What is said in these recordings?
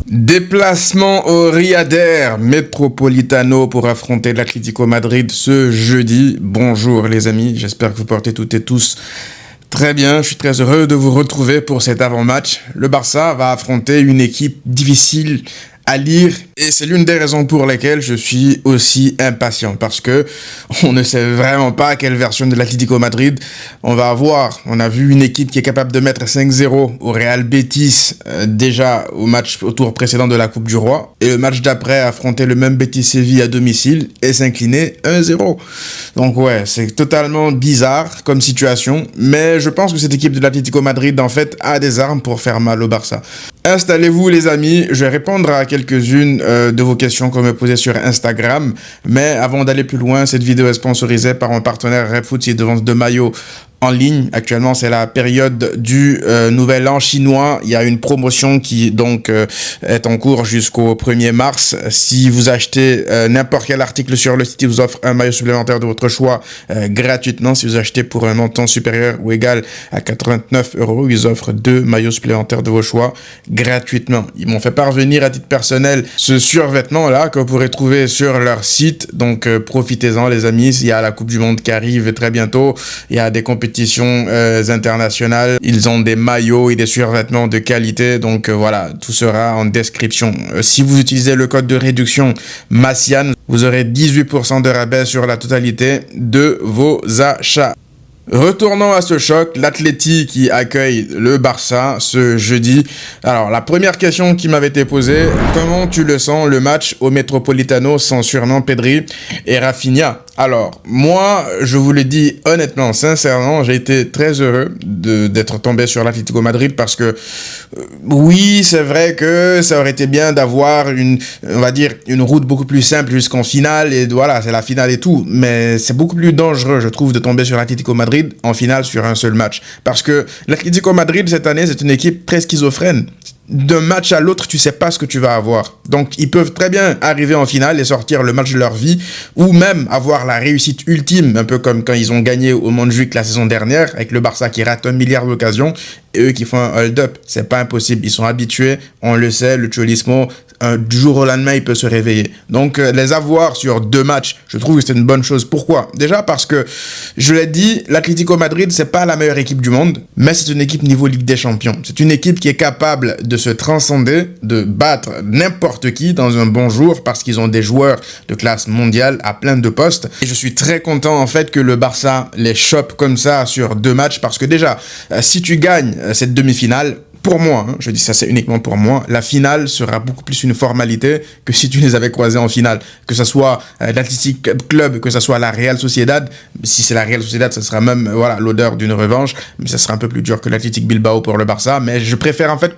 Déplacement au Riader Metropolitano pour affronter l'Atlético Madrid ce jeudi. Bonjour les amis, j'espère que vous portez toutes et tous très bien. Je suis très heureux de vous retrouver pour cet avant-match. Le Barça va affronter une équipe difficile à lire et c'est l'une des raisons pour lesquelles je suis aussi impatient parce que on ne sait vraiment pas quelle version de l'Atlético Madrid on va avoir. On a vu une équipe qui est capable de mettre 5-0 au Real Betis déjà au tour précédent de la Coupe du Roi et le match d'après affronter le même Betis Séville à domicile et s'incliner 1-0. Donc ouais, c'est totalement bizarre comme situation, mais je pense que cette équipe de l'Atlético Madrid en fait a des armes pour faire mal au Barça. Installez-vous les amis, je vais répondre à quelques-unes de vos questions qu'on me posait sur Instagram. Mais avant d'aller plus loin, cette vidéo est sponsorisée par mon partenaire RedFoot qui est de vente de maillots en ligne. Actuellement, c'est la période du Nouvel An chinois. Il y a une promotion qui donc est en cours jusqu'au 1er mars. Si vous achetez n'importe quel article sur le site, il vous offre un maillot supplémentaire de votre choix gratuitement. Si vous achetez pour un montant supérieur ou égal à 89 €, ils offrent 2 maillots supplémentaires de vos choix gratuitement. Ils m'ont fait parvenir à titre personnel ce survêtement-là que vous pourrez trouver sur leur site. Donc profitez-en les amis. Il y a la Coupe du Monde qui arrive très bientôt. Il y a des compétitions internationales, ils ont des maillots et des survêtements de qualité, donc voilà, tout sera en description. Si vous utilisez le code de réduction Massian, vous aurez 18% de rabais sur la totalité de vos achats. Retournons à ce choc, l'Atleti qui accueille le Barça ce jeudi. Alors, la première question qui m'avait été posée, comment tu le sens le match au Metropolitano sans surnom Pedri et Rafinha? Alors, moi, je vous le dis honnêtement, sincèrement, j'ai été très heureux d'être tombé sur l'Atlético Madrid parce que, oui, c'est vrai que ça aurait été bien d'avoir on va dire, une route beaucoup plus simple jusqu'en finale et voilà, c'est la finale et tout, mais c'est beaucoup plus dangereux, je trouve, de tomber sur l'Atlético Madrid en finale sur un seul match. Parce que l'Atlético Madrid, cette année, c'est une équipe très schizophrène. D'un match à l'autre, tu sais pas ce que tu vas avoir. Donc, ils peuvent très bien arriver en finale et sortir le match de leur vie, ou même avoir la réussite ultime, un peu comme quand ils ont gagné au Montjuïc la saison dernière, avec le Barça qui rate 1 milliard d'occasions, et eux qui font un hold-up. C'est pas impossible. Ils sont habitués, on le sait, le Cholismo, du jour au lendemain, il peut se réveiller. Donc, les avoir sur 2 matchs, je trouve que c'est une bonne chose. Pourquoi? Déjà parce que, je l'ai dit, l'Atlético Madrid, c'est pas la meilleure équipe du monde, mais c'est une équipe niveau Ligue des Champions. C'est une équipe qui est capable de se transcender, de battre n'importe qui dans un bon jour, parce qu'ils ont des joueurs de classe mondiale à plein de postes. Et je suis très content, en fait, que le Barça les chope comme ça sur 2 matchs, parce que déjà, si tu gagnes cette demi-finale, pour moi, je dis ça c'est uniquement pour moi, la finale sera beaucoup plus une formalité que si tu les avais croisés en finale. Que ce soit l'Athletic Club, que ce soit la Real Sociedad. Si c'est la Real Sociedad, ça sera même voilà l'odeur d'une revanche. Mais ça sera un peu plus dur que l'Athletic Bilbao pour le Barça. Mais je préfère en fait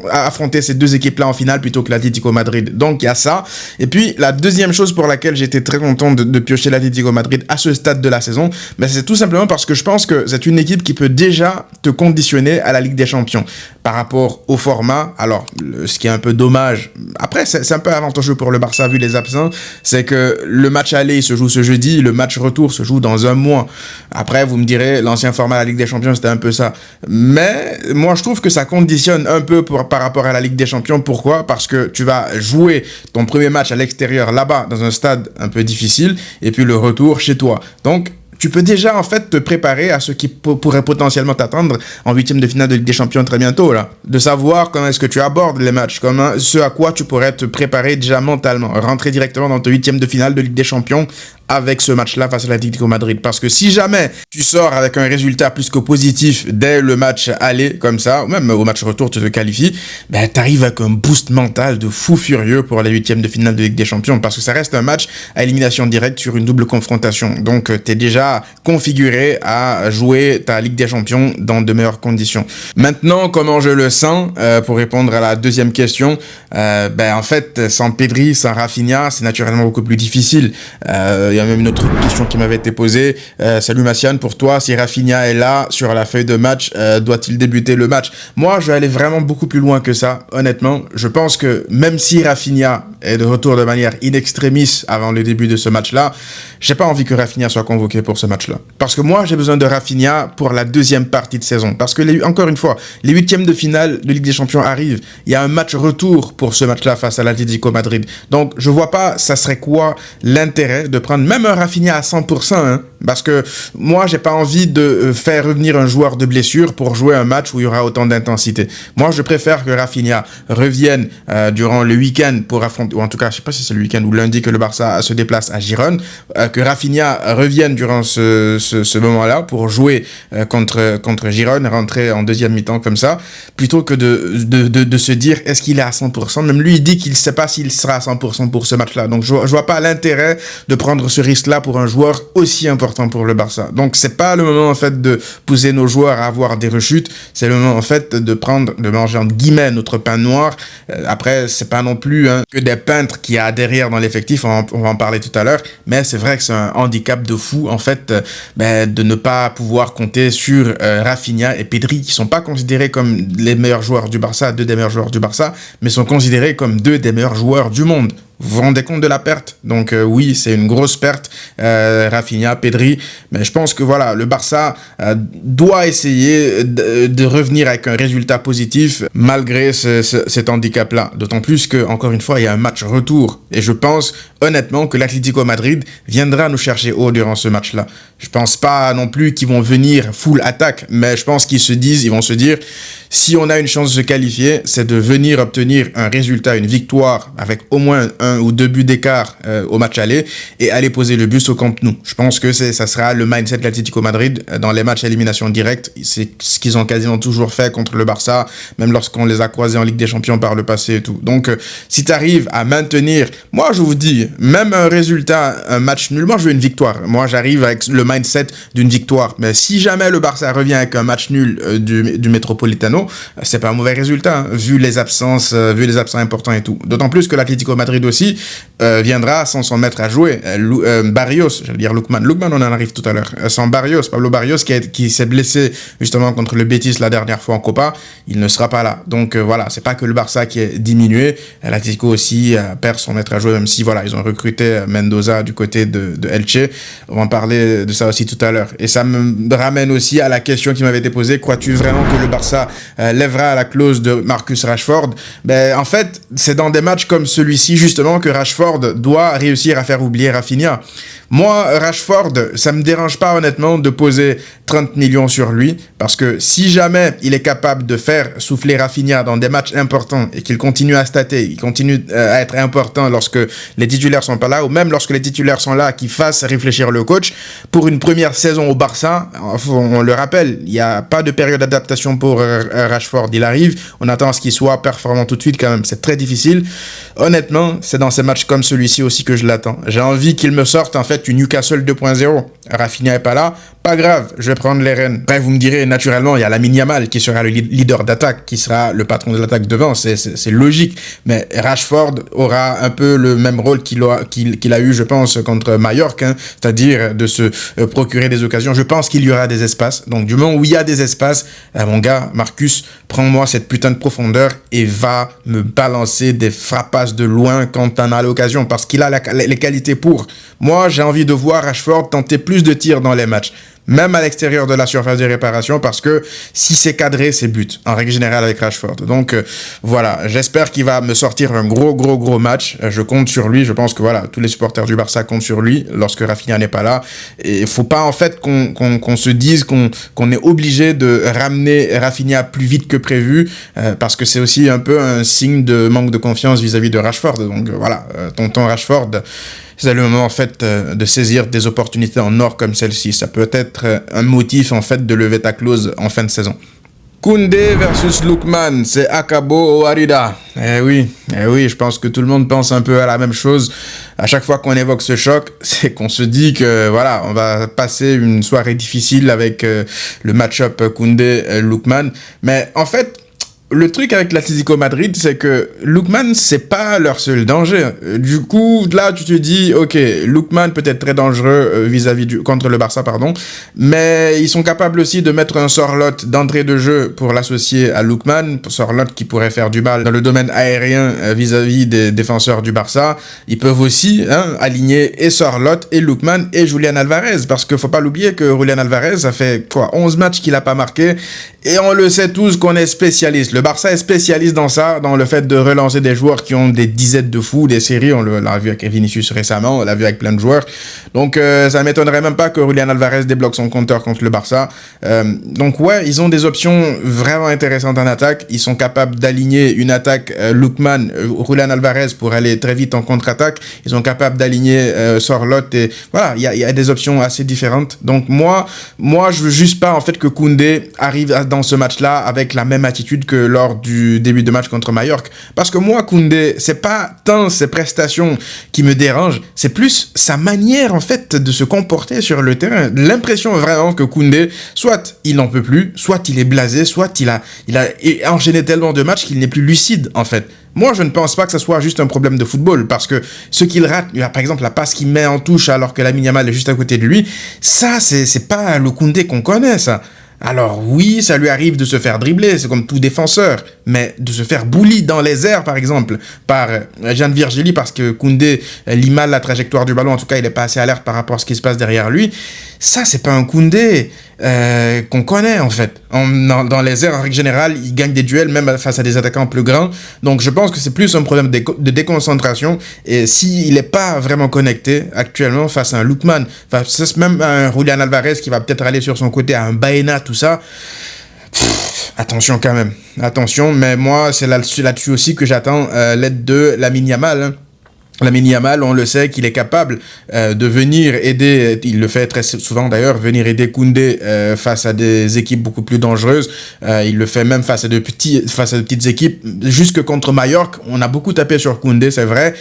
affronter ces 2 équipes-là en finale plutôt que l'Atlético Madrid. Donc il y a ça. Et puis la deuxième chose pour laquelle j'étais très content de piocher l'Atlético Madrid à ce stade de la saison, c'est tout simplement parce que je pense que c'est une équipe qui peut déjà te conditionner à la Ligue des Champions. Par rapport au format, alors ce qui est un peu dommage, après c'est un peu avantageux pour le Barça vu les absents, c'est que le match aller se joue ce jeudi, le match retour se joue dans un mois. Après vous me direz, l'ancien format de la Ligue des Champions c'était un peu ça, mais moi je trouve que ça conditionne un peu par rapport à la Ligue des Champions. Pourquoi? Parce que tu vas jouer ton premier match à l'extérieur là-bas dans un stade un peu difficile et puis le retour chez toi. Donc tu peux déjà en fait te préparer à ce qui pourrait potentiellement t'attendre en 8e de finale de Ligue des Champions très bientôt là. De savoir comment est-ce que tu abordes les matchs, ce à quoi tu pourrais te préparer déjà mentalement, rentrer directement dans ton 8e de finale de Ligue des Champions avec ce match-là face à l'Atlético Madrid. Parce que si jamais tu sors avec un résultat plus que positif dès le match aller comme ça, ou même au match retour tu te qualifies, t'arrives avec un boost mental de fou furieux pour les 8e de finale de Ligue des Champions, parce que ça reste un match à élimination directe sur une double confrontation. Donc t'es déjà configuré à jouer ta Ligue des Champions dans de meilleures conditions. Maintenant, comment je le sens, pour répondre à la deuxième question, en fait, sans Pedri, sans Rafinha, c'est naturellement beaucoup plus difficile. y a même une autre question qui m'avait été posée. Salut Massiane, pour toi, si Rafinha est là sur la feuille de match, doit-il débuter le match? Moi, je vais aller vraiment beaucoup plus loin que ça, honnêtement. Je pense que même si Rafinha est de retour de manière in extremis avant le début de ce match-là, j'ai pas envie que Rafinha soit convoqué pour ce match-là. Parce que moi, j'ai besoin de Rafinha pour la deuxième partie de saison. Parce que, encore une fois, les huitièmes de finale de Ligue des Champions arrivent. Il y a un match retour pour ce match-là face à l'Atlético Madrid. Donc, je vois pas, ça serait quoi l'intérêt de prendre même un Rafinha à 100%, hein, parce que moi, j'ai pas envie de faire revenir un joueur de blessure pour jouer un match où il y aura autant d'intensité. Moi, je préfère que Rafinha revienne durant le week-end pour affronter, ou en tout cas, je sais pas si c'est le week-end ou lundi que le Barça se déplace à Gérone, que Rafinha revienne durant ce moment-là pour jouer contre Gérone, rentrer en deuxième mi-temps comme ça, plutôt que de se dire est-ce qu'il est à 100%. Même lui, il dit qu'il ne sait pas s'il sera à 100% pour ce match-là. Donc, je vois pas l'intérêt de prendre ce risque-là pour un joueur aussi important pour le Barça. Donc, c'est pas le moment, en fait, de pousser nos joueurs à avoir des rechutes. C'est le moment, en fait, de manger, entre guillemets, notre pain noir. Après, c'est pas non plus que des peintres qu'il y a derrière dans l'effectif. On va en parler tout à l'heure. Mais c'est vrai que c'est un handicap de fou, en fait, de ne pas pouvoir compter sur Rafinha et Pedri, qui sont pas considérés comme les meilleurs joueurs du Barça, deux des meilleurs joueurs du Barça, mais sont considérés comme deux des meilleurs joueurs du monde. Vous vous rendez compte de la perte? Donc oui, c'est une grosse perte, Rafinha, Pedri, mais je pense que voilà, le Barça doit essayer de revenir avec un résultat positif malgré cet handicap-là. D'autant plus que, encore une fois, il y a un match retour. Et je pense honnêtement que l'Atlético Madrid viendra nous chercher haut durant ce match-là. Je pense pas non plus qu'ils vont venir full attaque, mais je pense ils vont se dire, si on a une chance de se qualifier, c'est de venir obtenir un résultat, une victoire avec au moins 1 ou 2 buts d'écart au match aller et aller poser le bus au Camp Nou. Je pense que ça sera le mindset de l'Atlético Madrid dans les matchs à élimination directe. C'est ce qu'ils ont quasiment toujours fait contre le Barça, même lorsqu'on les a croisés en Ligue des Champions par le passé et tout. Donc, si tu arrives à maintenir, moi je vous dis, même un résultat, un match nul, moi je veux une victoire. Moi j'arrive avec le mindset d'une victoire. Mais si jamais le Barça revient avec un match nul du Metropolitano, c'est pas un mauvais résultat, hein, vu les absents importants et tout. D'autant plus que l'Atlético Madrid aussi viendra sans s'en mettre à jouer. Barrios, j'allais dire Lookman, on en arrive tout à l'heure. Sans Pablo Barrios qui s'est blessé justement contre le Betis la dernière fois en Copa, il ne sera pas là. Donc voilà, c'est pas que le Barça qui est diminué, l'Atlético aussi perd son maître à jouer, même si voilà, ils ont recruté Mendoza du côté de Elche. On va en parler de ça aussi tout à l'heure. Et ça me ramène aussi à la question qui m'avait été posée, crois-tu vraiment que le Barça lèvera la clause de Marcus Rashford? En fait, c'est dans des matchs comme celui-ci justement que Rashford doit réussir à faire oublier Rafinha. Moi, Rashford, ça me dérange pas honnêtement de poser 30 millions sur lui, parce que si jamais il est capable de faire souffler Rafinha dans des matchs importants et qu'il continue à stater, il continue à être important lorsque les titulaires sont pas là, ou même lorsque les titulaires sont là, qu'il fasse réfléchir le coach, pour une première saison au Barça, on le rappelle, il n'y a pas de période d'adaptation pour Rashford, il arrive, on attend à ce qu'il soit performant tout de suite quand même, c'est très difficile. Honnêtement, c'est dans ces matchs comme celui-ci aussi que je l'attends. J'ai envie qu'il me sorte en fait une Newcastle 2.0. Rafinha est pas là, pas grave, je vais prendre les rênes. Bref, vous me direz, naturellement, il y a Lamine Yamal qui sera le leader d'attaque, qui sera le patron de l'attaque devant, c'est logique. Mais Rashford aura un peu le même rôle qu'il a eu, je pense, contre Mallorca, hein, c'est-à-dire de se procurer des occasions. Je pense qu'il y aura des espaces. Donc, du moment où il y a des espaces, mon gars, Marcus, prends-moi cette putain de profondeur et va me balancer des frappasses de loin quand t'en as l'occasion, parce qu'il a les qualités pour. Moi, j'ai envie de voir Rashford tenter plus de tirs dans les matchs, même à l'extérieur de la surface de réparation, parce que si c'est cadré, c'est but, en règle générale avec Rashford. Donc voilà, j'espère qu'il va me sortir un gros match. Je compte sur lui, je pense que voilà, tous les supporters du Barça comptent sur lui lorsque Rafinha n'est pas là. Et il faut pas en fait qu'on se dise qu'on est obligé de ramener Rafinha plus vite que prévu, parce que c'est aussi un peu un signe de manque de confiance vis-à-vis de Rashford. Donc voilà, tonton Rashford, c'est le moment en fait de saisir des opportunités en or comme celle-ci. Ça peut être un motif en fait de lever ta clause en fin de saison. Koundé versus Lookman, c'est Akabo ou Arida. Eh oui, je pense que tout le monde pense un peu à la même chose. À chaque fois qu'on évoque ce choc, c'est qu'on se dit que voilà, on va passer une soirée difficile avec le match-up Koundé-Lookman. Mais en fait, Le truc avec l'Atlético Madrid, c'est que Lookman, c'est pas leur seul danger. Du coup, là, tu te dis, ok, Lookman peut être très dangereux contre le Barça, pardon, mais ils sont capables aussi de mettre un Sorloth d'entrée de jeu pour l'associer à Lookman, Sorloth qui pourrait faire du mal dans le domaine aérien vis-à-vis des défenseurs du Barça. Ils peuvent aussi aligner et Sorloth et Lookman et Julian Alvarez, parce qu'il faut pas l'oublier que Julian Alvarez, ça fait 11 matchs qu'il a pas marqué, et on le sait tous qu'on est spécialiste. Le Barça est spécialiste dans ça, dans le fait de relancer des joueurs qui ont des dizaines de fous, des séries. On l'a vu avec Vinicius récemment, on l'a vu avec plein de joueurs. Donc ça m'étonnerait même pas que Julian Alvarez débloque son compteur contre le Barça. Donc ouais, ils ont des options vraiment intéressantes en attaque. Ils sont capables d'aligner une attaque Lookman, Julian Alvarez pour aller très vite en contre-attaque. Ils sont capables d'aligner Sorloth et voilà, il y a des options assez différentes. Donc moi je veux juste pas en fait que Koundé arrive dans ce match-là avec la même attitude que lors du début de match contre Mallorca. Parce que moi, Koundé, c'est pas tant ses prestations qui me dérangent, c'est plus sa manière, en fait, de se comporter sur le terrain. L'impression vraiment que Koundé, soit il n'en peut plus, soit il est blasé, soit il a enchaîné tellement de matchs qu'il n'est plus lucide, en fait. Moi, je ne pense pas que ce soit juste un problème de football, parce que ce qu'il rate, par exemple, la passe qu'il met en touche alors que Lamine Yamal est juste à côté de lui, ça, c'est pas le Koundé qu'on connaît, ça. Alors oui, ça lui arrive de se faire dribbler, c'est comme tout défenseur, mais de se faire bully dans les airs, par exemple, par Jean Virgili, parce que Koundé lit mal la trajectoire du ballon, en tout cas il est pas assez alerte par rapport à ce qui se passe derrière lui, ça c'est pas un Koundé qu'on connaît en fait. Dans les airs, en règle générale, il gagne des duels même face à des attaquants plus grands, donc je pense que c'est plus un problème de déconcentration, et s'il n'est pas vraiment connecté actuellement face à un Lookman, face même à un Julian Alvarez qui va peut-être aller sur son côté, à un Baena, tout ça, attention quand même, attention, mais moi c'est là-dessus aussi que j'attends l'aide de Lamine Yamal, hein. Lamine Yamal, on le sait qu'il est capable de venir aider, il le fait très souvent d'ailleurs, venir aider Koundé face à des équipes beaucoup plus dangereuses. Il le fait même face à de petites équipes. Jusque contre Mallorca, on a beaucoup tapé sur Koundé, c'est vrai.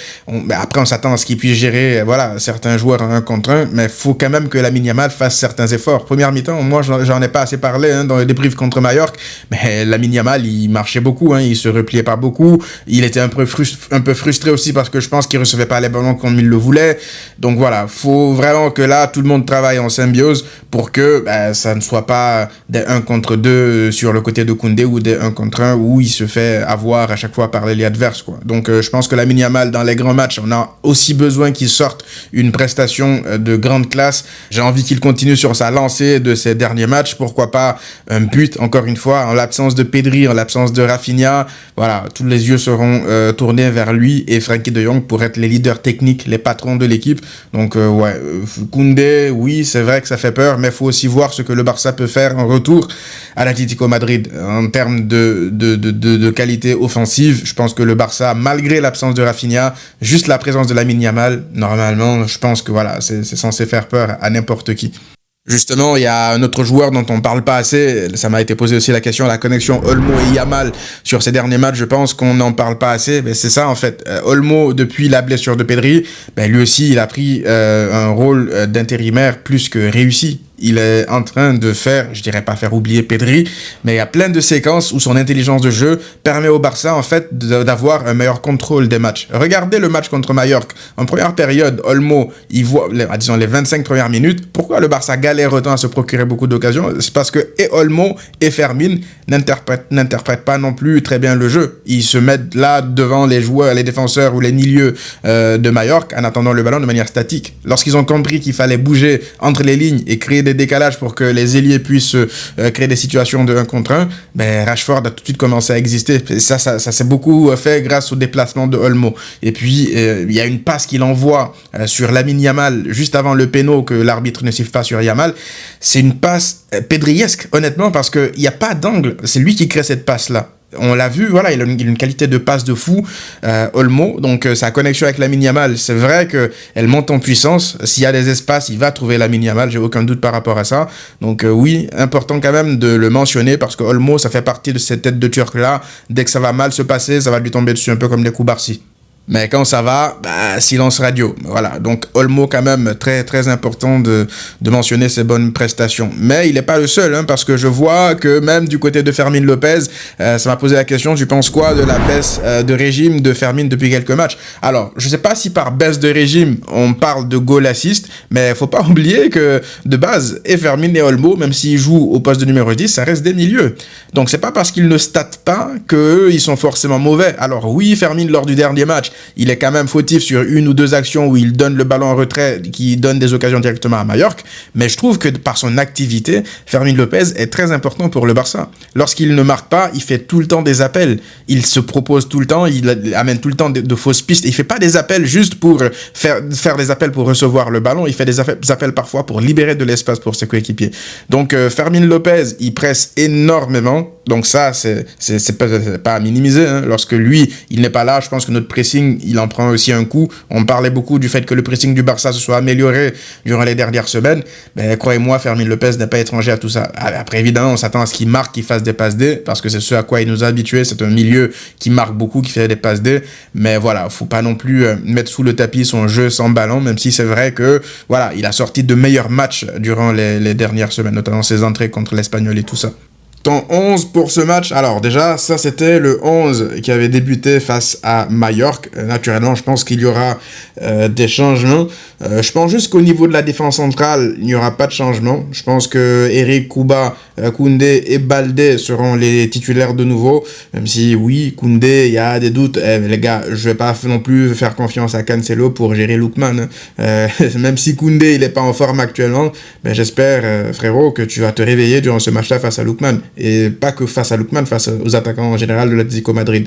Après, on s'attend à ce qu'il puisse gérer certains joueurs un contre un, mais il faut quand même que Lamine Yamal fasse certains efforts. Première mi-temps, moi, j'en ai pas assez parlé dans les débriefs contre Mallorca, mais Lamine Yamal, il marchait beaucoup, il se repliait pas beaucoup. Il était un peu frustré aussi parce que je pense qu'il recevait pas les ballons comme il le voulait. Donc voilà, faut vraiment que là tout le monde travaille en symbiose pour que ça ne soit pas des 1 contre 2 sur le côté de Koundé ou des 1 contre 1 où il se fait avoir à chaque fois par les adverses, quoi. Donc je pense que Lamine Yamal dans les grands matchs, on a aussi besoin qu'il sorte une prestation de grande classe. J'ai envie qu'il continue sur sa lancée de ces derniers matchs, pourquoi pas un but encore une fois en l'absence de Pedri, en l'absence de Rafinha. Voilà, tous les yeux seront tournés vers lui et Frenkie de Jong pour être les leaders techniques, les patrons de l'équipe. Donc Koundé, oui, c'est vrai que ça fait peur, mais il faut aussi voir ce que le Barça peut faire en retour à l'Atlético Madrid. En termes de qualité offensive, je pense que le Barça, malgré l'absence de Rafinha, juste la présence de Lamine Yamal, normalement, je pense que voilà, c'est censé faire peur à n'importe qui. Justement, il y a un autre joueur dont on parle pas assez, ça m'a été posé aussi la question, la connexion Olmo et Yamal sur ces derniers matchs, je pense qu'on n'en parle pas assez, mais c'est ça en fait. Olmo, depuis la blessure de Pedri, lui aussi il a pris un rôle d'intérimaire plus que réussi. Il est en train de faire, je dirais pas faire oublier Pedri, mais il y a plein de séquences où son intelligence de jeu permet au Barça en fait d'avoir un meilleur contrôle des matchs. Regardez le match contre Mallorca. En première période, Olmo, il voit, disons les 25 premières minutes. Pourquoi le Barça galère autant à se procurer beaucoup d'occasions? C'est parce que et Olmo et Fermin n'interprètent pas non plus très bien le jeu. Ils se mettent là devant les joueurs, les défenseurs ou les milieux de Mallorca en attendant le ballon de manière statique. Lorsqu'ils ont compris qu'il fallait bouger entre les lignes et créer des décalages pour que les ailiers puissent créer des situations de 1 contre 1, Rashford a tout de suite commencé à exister. Et ça s'est beaucoup fait grâce au déplacement de Olmo. Et puis, il y a une passe qu'il envoie sur Lamine Yamal juste avant le péno que l'arbitre ne siffle pas sur Yamal. C'est une passe pédriesque, honnêtement, parce qu'il n'y a pas d'angle. C'est lui qui crée cette passe-là. On l'a vu, voilà, il a une qualité de passe de fou, Olmo, donc sa connexion avec Lamine Yamal, c'est vrai qu'elle monte en puissance. S'il y a des espaces, il va trouver Lamine Yamal, j'ai aucun doute par rapport à ça. Donc oui, important quand même de le mentionner parce que Olmo, ça fait partie de cette tête de Turc-là. Dès que ça va mal se passer, ça va lui tomber dessus un peu comme les coups Barcy. Mais quand ça va, silence radio. Voilà. Donc Olmo quand même très très important de mentionner ses bonnes prestations. Mais il n'est pas le seul, hein, parce que je vois que même du côté de Fermín López, ça m'a posé la question, tu penses quoi de la baisse de régime de Fermín depuis quelques matchs? Alors, je sais pas si par baisse de régime on parle de goal assist, mais faut pas oublier que de base, et Fermín et Olmo, même s'ils jouent au poste de numéro 10, ça reste des milieux. Donc c'est pas parce qu'ils ne statent pas qu'ils sont forcément mauvais. Alors oui, Fermín lors du dernier match, il est quand même fautif sur une ou deux actions où il donne le ballon en retrait, qui donne des occasions directement à Mallorca, mais je trouve que par son activité, Fermín López est très important pour le Barça. Lorsqu'il ne marque pas, il fait tout le temps des appels, il se propose tout le temps, il amène tout le temps de fausses pistes, il fait pas des appels juste pour faire des appels pour recevoir le ballon, il fait des appels parfois pour libérer de l'espace pour ses coéquipiers. Donc Fermín López, il presse énormément, donc ça c'est pas à minimiser, hein. Lorsque lui, il n'est pas là, je pense que notre pressing, il en prend aussi un coup. On parlait beaucoup du fait que le pressing du Barça se soit amélioré durant les dernières semaines, mais croyez-moi, Fermín López n'est pas étranger à tout ça. Après, évidemment, on s'attend à ce qu'il marque, qu'il fasse des passes D, parce que c'est ce à quoi il nous a habitués. C'est un milieu qui marque beaucoup, qui fait des passes D, mais voilà, faut pas non plus mettre sous le tapis son jeu sans ballon, même si c'est vrai que voilà, il a sorti de meilleurs matchs durant les dernières semaines, notamment ses entrées contre l'Espagnol et tout ça. Ton 11 pour ce match, alors déjà, ça c'était le 11 qui avait débuté face à Mallorca. Naturellement, je pense qu'il y aura des changements. Je pense juste qu'au niveau de la défense centrale, il n'y aura pas de changement. Je pense que Eric, Kuba, Koundé et Baldé seront les titulaires de nouveau. Même si, oui, Koundé, il y a des doutes. Les gars, je vais pas non plus faire confiance à Cancelo pour gérer Lookman. Même si Koundé, il est pas en forme actuellement, ben, j'espère, frérot, que tu vas te réveiller durant ce match-là face à Lookman. Et pas que face à Lookman, face aux attaquants en général de l'Atlético Madrid.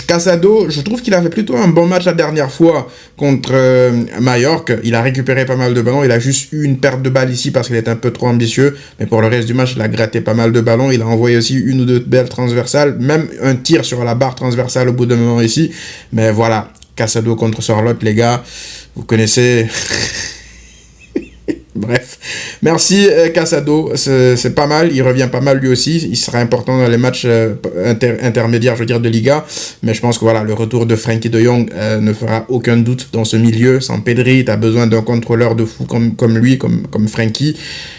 Casado, je trouve qu'il a fait plutôt un bon match la dernière fois contre Mallorca. Il a récupéré pas mal de ballons, il a juste eu une perte de balle ici parce qu'il est un peu trop ambitieux, mais pour le reste du match, il a gratté pas mal de ballons, il a envoyé aussi une ou deux belles transversales, même un tir sur la barre transversale au bout d'un moment ici, mais voilà, Casado contre Sorlotte, les gars, vous connaissez... Bref, merci Casado, c'est pas mal, il revient pas mal lui aussi, il sera important dans les matchs intermédiaires, je veux dire, de Liga, mais je pense que voilà, le retour de Frenkie de Jong ne fera aucun doute dans ce milieu. Sans Pedri, tu as besoin d'un contrôleur de fou comme lui, comme Frenkie,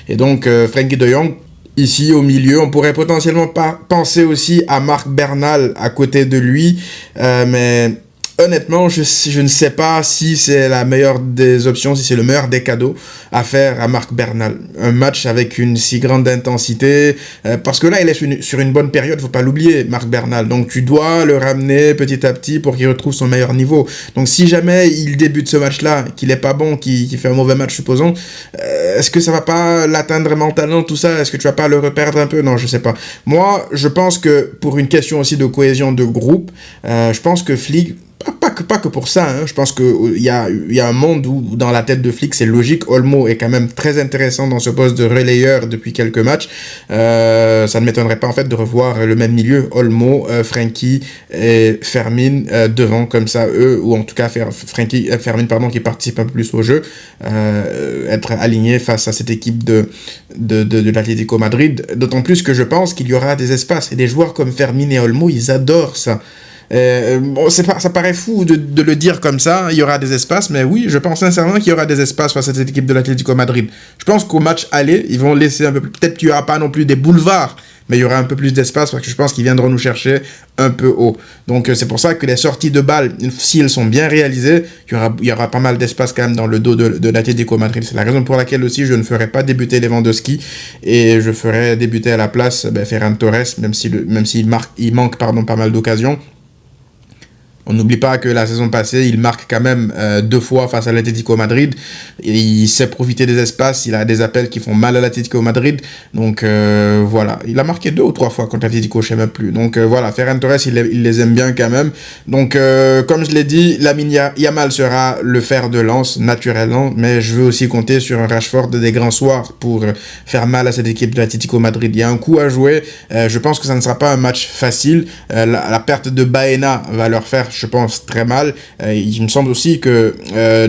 et donc Frenkie de Jong, ici au milieu, on pourrait potentiellement penser aussi à Marc Bernal à côté de lui, mais... Honnêtement, je ne sais pas si c'est la meilleure des options, si c'est le meilleur des cadeaux à faire à Marc Bernal. Un match avec une si grande intensité, parce que là, il est sur une bonne période, faut pas l'oublier, Marc Bernal. Donc, tu dois le ramener petit à petit pour qu'il retrouve son meilleur niveau. Donc, si jamais il débute ce match-là, qu'il est pas bon, qu'il fait un mauvais match, supposons, est-ce que ça va pas l'atteindre mentalement, tout ça? Est-ce que tu vas pas le reperdre un peu? Non, je sais pas. Moi, je pense que pour une question aussi de cohésion de groupe, je pense que Flick, pas que pour ça, hein. Je pense qu'il y a un monde où dans la tête de Flick c'est logique. Olmo est quand même très intéressant dans ce poste de relayeur depuis quelques matchs. Ça ne m'étonnerait pas en fait de revoir le même milieu, Olmo, Frenkie et Fermín devant comme ça, eux, ou en tout cas Fermín pardon, qui participe un peu plus au jeu, être aligné face à cette équipe de l'Atlético Madrid, d'autant plus que je pense qu'il y aura des espaces, et des joueurs comme Fermín et Olmo, ils adorent ça. Bon, ça paraît fou de le dire comme ça, il y aura des espaces, mais oui, je pense sincèrement qu'il y aura des espaces face à cette équipe de l'Atlético Madrid. Je pense qu'au match aller, ils vont laisser un peu plus, peut-être qu'il n'y aura pas non plus des boulevards, mais il y aura un peu plus d'espace parce que je pense qu'ils viendront nous chercher un peu haut. Donc c'est pour ça que les sorties de balles, si elles sont bien réalisées, il y aura pas mal d'espace quand même dans le dos de l'Atlético Madrid. C'est la raison pour laquelle aussi je ne ferai pas débuter Lewandowski et je ferai débuter à la place Ferran Torres, même s'il manque pas mal d'occasions. On n'oublie pas que la saison passée, il marque quand même 2 fois face à l'Atlético Madrid. Il sait profiter des espaces, il a des appels qui font mal à l'Atlético Madrid. Donc voilà, il a marqué 2 ou 3 fois contre l'Atlético, je ne sais même plus. Donc voilà, Ferran Torres, il les aime bien quand même. Donc comme je l'ai dit, Lamine Yamal sera le fer de lance naturellement, mais je veux aussi compter sur un Rashford des grands soirs pour faire mal à cette équipe de l'Atlético Madrid. Il y a un coup à jouer, je pense que ça ne sera pas un match facile. La perte de Baena va leur faire je pense, très mal. Il me semble aussi que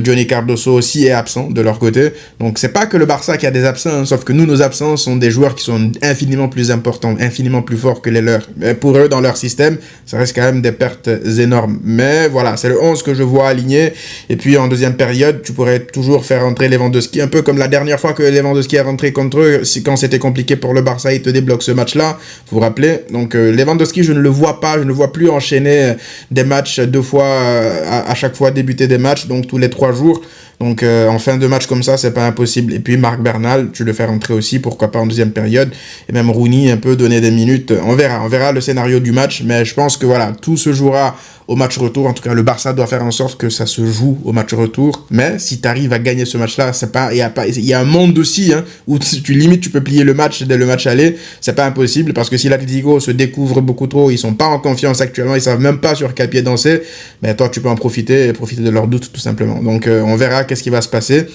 Johnny Cardoso aussi est absent de leur côté. Donc c'est pas que le Barça qui a des absents, hein, sauf que nous, nos absents sont des joueurs qui sont infiniment plus importants, infiniment plus forts que les leurs. Mais pour eux, dans leur système, ça reste quand même des pertes énormes. Mais voilà, c'est le 11 que je vois aligné. Et puis en deuxième période, tu pourrais toujours faire entrer Lewandowski, un peu comme la dernière fois que Lewandowski est rentré contre eux, quand c'était compliqué pour le Barça, il te débloque ce match-là, vous vous rappelez. Donc Lewandowski, je ne le vois pas, je ne le vois plus enchaîner des matchs 2 fois, à chaque fois débuter des matchs, donc tous les 3 jours. Donc en fin de match comme ça, c'est pas impossible. Et puis Marc Bernal, tu le fais rentrer aussi, pourquoi pas en deuxième période. Et même Rooney, un peu donner des minutes. On verra le scénario du match. Mais je pense que voilà, tout se jouera au match retour. En tout cas, le Barça doit faire en sorte que ça se joue au match retour. Mais si tu arrives à gagner ce match-là, c'est pas, il y a un monde aussi, hein, où tu peux plier le match dès le match aller. C'est pas impossible parce que si l'Atlético se découvre beaucoup trop, ils sont pas en confiance actuellement, ils savent même pas sur quel pied danser. Mais toi, tu peux en profiter et profiter de leurs doutes tout simplement. Donc on verra qu'est-ce qui va se passer.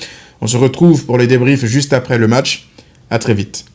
On se retrouve pour les débriefs juste après le match. À très vite.